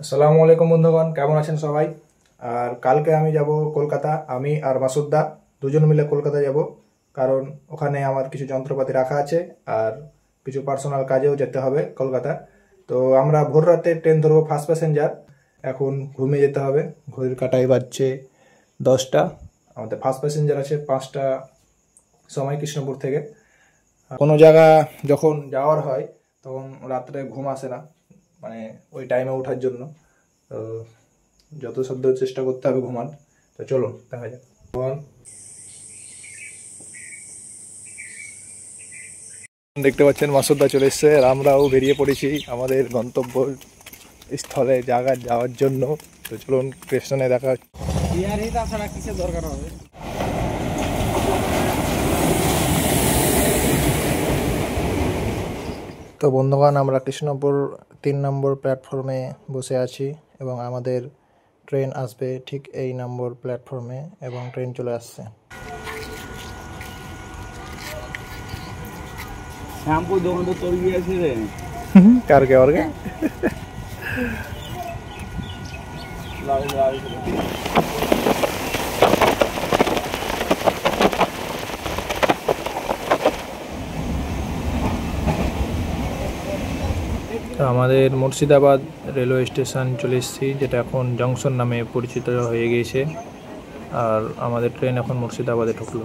আসসালামু আলাইকুম বন্ধুগণ, কেমন আছেন সবাই? আর কালকে আমি যাব কলকাতা। আমি আর মাসুদদা দুজন মিলে কলকাতা যাব, কারণ ওখানে আমার কিছু যন্ত্রপাতি রাখা আছে আর কিছু পার্সোনাল কাজেও যেতে হবে কলকাতা। তো আমরা ভোর রাতে ট্রেন ধরবো, ফার্স্ট প্যাসেঞ্জার। এখন ঘুমিয়ে যেতে হবে। ঘড়ির কাঁটায় বাজছে 10টা। আমাদের ফার্স্ট প্যাসেঞ্জার আছে 5টা সময় কৃষ্ণপুর থেকে। কোনো জায়গা যখন যাওয়ার হয় তখন রাত্রে ঘুম আসে না, মানে ওই টাইমে ওঠার জন্য। তো যত সাধ্য চেষ্টা করতে হবে ঘুমান। তো চলুন দেখা যাক। দেখতে পাচ্ছেন মাসুদদা চলে এসছে আর আমরাও বেরিয়ে পড়েছি আমাদের গন্তব্য স্থলে জায়গা যাওয়ার জন্য। তো চলুন স্টেশনে দেখা। দরকার হবে। তো বন্ধুগণ, আমরা কৃষ্ণপুর 3 নম্বর প্ল্যাটফর্মে বসে আছি এবং আমাদের ট্রেন আসবে ঠিক এই নম্বর প্ল্যাটফর্মে এবং ট্রেন চলে আসছে। শ্যাম্পু দোকান তো তোর গিয়েছে রে কারকে অর্গে আমাদের মুর্শিদাবাদ রেলওয়ে স্টেশন চলে এসেছি, যেটা এখন জংশন নামে পরিচিত হয়ে গিয়েছে। আর আমাদের ট্রেন এখন মুর্শিদাবাদে ঢুকলো।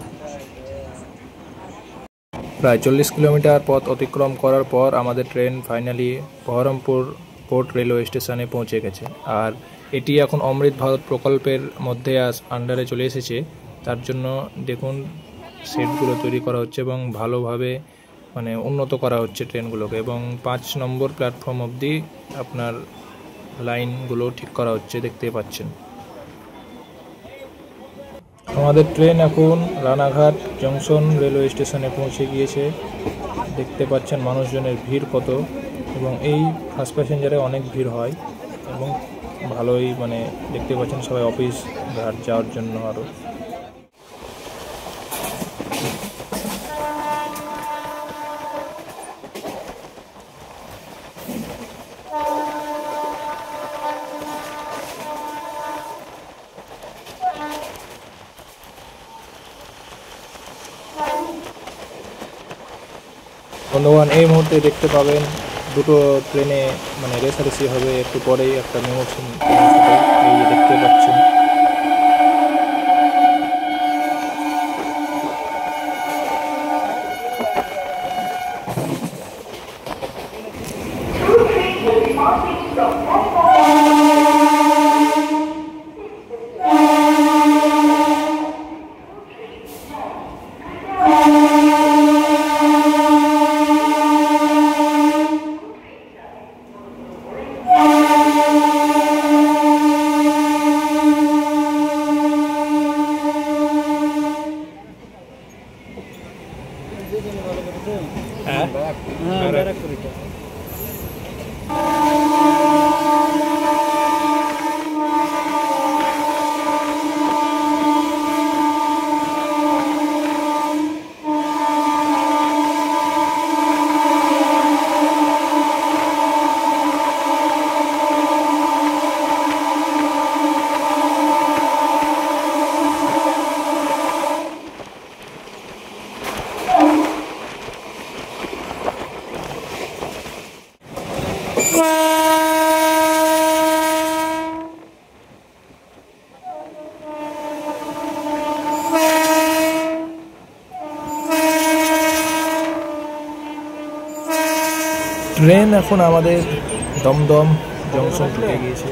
প্রায় 40 কিলোমিটার পথ অতিক্রম করার পর আমাদের train finally Baharampur port railway স্টেশনে পৌঁছে গেছে। আর এটি এখন অমৃত ভারত প্রকল্পের মধ্যে আন্ডারে চলে এসেছে। তার জন্য দেখুন সেটগুলো তৈরি করা হচ্ছে এবং ভালোভাবে মানে উন্নত করা হচ্ছে ট্রেনগুলোকে, এবং 5 নম্বর প্ল্যাটফর্ম অবধি আপনার লাইনগুলো ঠিক করা হচ্ছে, দেখতে পাচ্ছেন। আমাদের ট্রেন এখন রানাঘাট জংশন রেলওয়ে স্টেশনে পৌঁছে গিয়েছে। দেখতে পাচ্ছেন মানুষজনের ভিড় কত, এবং এই ফার্স্ট প্যাসেঞ্জারে অনেক ভিড় হয় এবং ভালোই মানে দেখতে পাচ্ছেন সবাই অফিস ঘাট যাওয়ার জন্য। আরও বন্ধুগণ, এই মুহূর্তে দেখতে পাবেন দুটো ট্রেনে মানে রেসারেসি হবে একটু পরেই, একটা মেমো এই যে দেখতে পাচ্ছেন। ট্রেন এখন আমাদের দমদম জংশন ঢুকে গিয়েছে।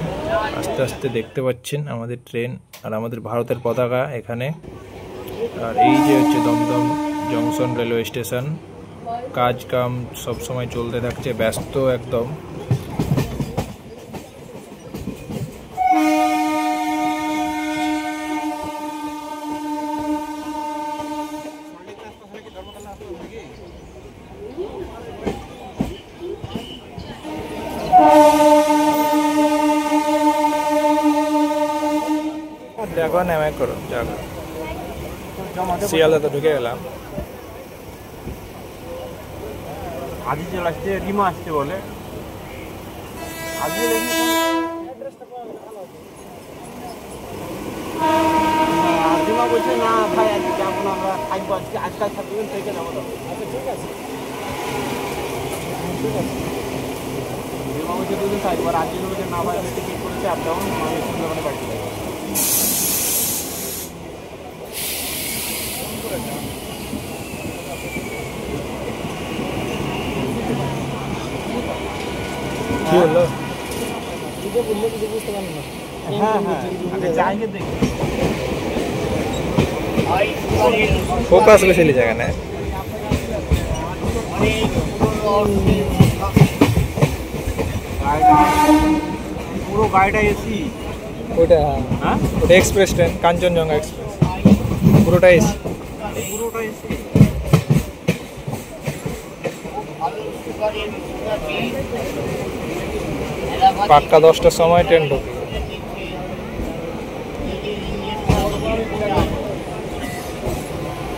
আস্তে আস্তে দেখতে পাচ্ছেন আমাদের ট্রেন আর আমাদের ভারতের পতাকা এখানে। আর এই যে হচ্ছে দমদম জংশন রেলওয়ে স্টেশন। কাজ কাম সবসময় চলতে থাকছে, ব্যস্ত একদম। দেখো নেমে করো, যাক শিয়ালদা তো ঢুকে গেলাম। আজি চলে আসছে, রিমা আসছে বলে। আজি বলছে না ভাই আজকে যাবো না, আমরা থাকবো আজকে, আজকাল থাকবেন থেকে যাবো। আচ্ছা ঠিক আছে, ঠিক আছে। বিমা বলছে দুদিন থাকবো, আর আজকে বলছে না ভাই আমি টিকিট করেছি আপ ডাউন, আমি সুন্দরবনে বাড়ি চলে যাবো। কি হলো? হ্যাঁ হ্যাঁ, আগে যাইগে দেখি। फोकस को चली जाएगा ना পুরো গাড়িটা এসি। ওটা হ্যাঁ ওটা এক্সপ্রেস ট্রেন কাঞ্চনজঙ্ঘা এক্সপ্রেস পুরোটা এসি পুরোটা এসি। পাক্কা 10টার সময় ট্রেন ঢুকে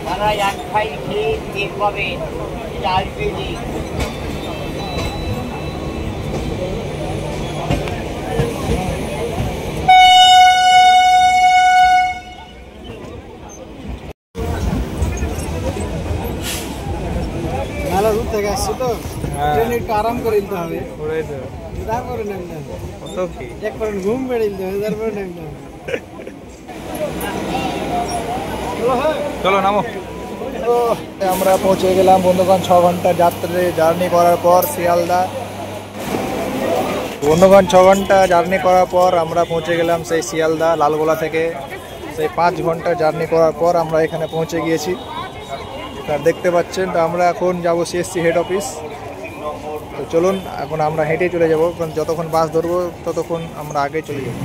তারা এক ফাইল খেয়ে টের পাবে এটা আসবে নি। মেলা দূর থেকে আসছি তো, ট্রেনে একটু আরাম করে নিতে হবে, ওটাই তো তারপরে নামতে হবে। কত কি একবার ঘুম পেড়ে নিতে হবে, তারপরে নামতে হবে। চলো নামো। তো আমরা পৌঁছে গেলাম বন্ধুগণ 6 ঘন্টা জার্নি করার পর শিয়ালদা। বন্ধুগণ 6 ঘন্টা জার্নি করার পর আমরা পৌঁছে গেলাম সেই শিয়ালদা লালগোলা থেকে। সেই 5 ঘন্টা জার্নি করার পর আমরা এখানে পৌঁছে গিয়েছি। আর দেখতে পাচ্ছেন তো আমরা এখন যাব সিএসসি হেড অফিস। তো চলুন এখন আমরা হেঁটে চলে যাব, কারণ যতক্ষণ বাস ধরবো ততক্ষণ আমরা আগে চলে যাব।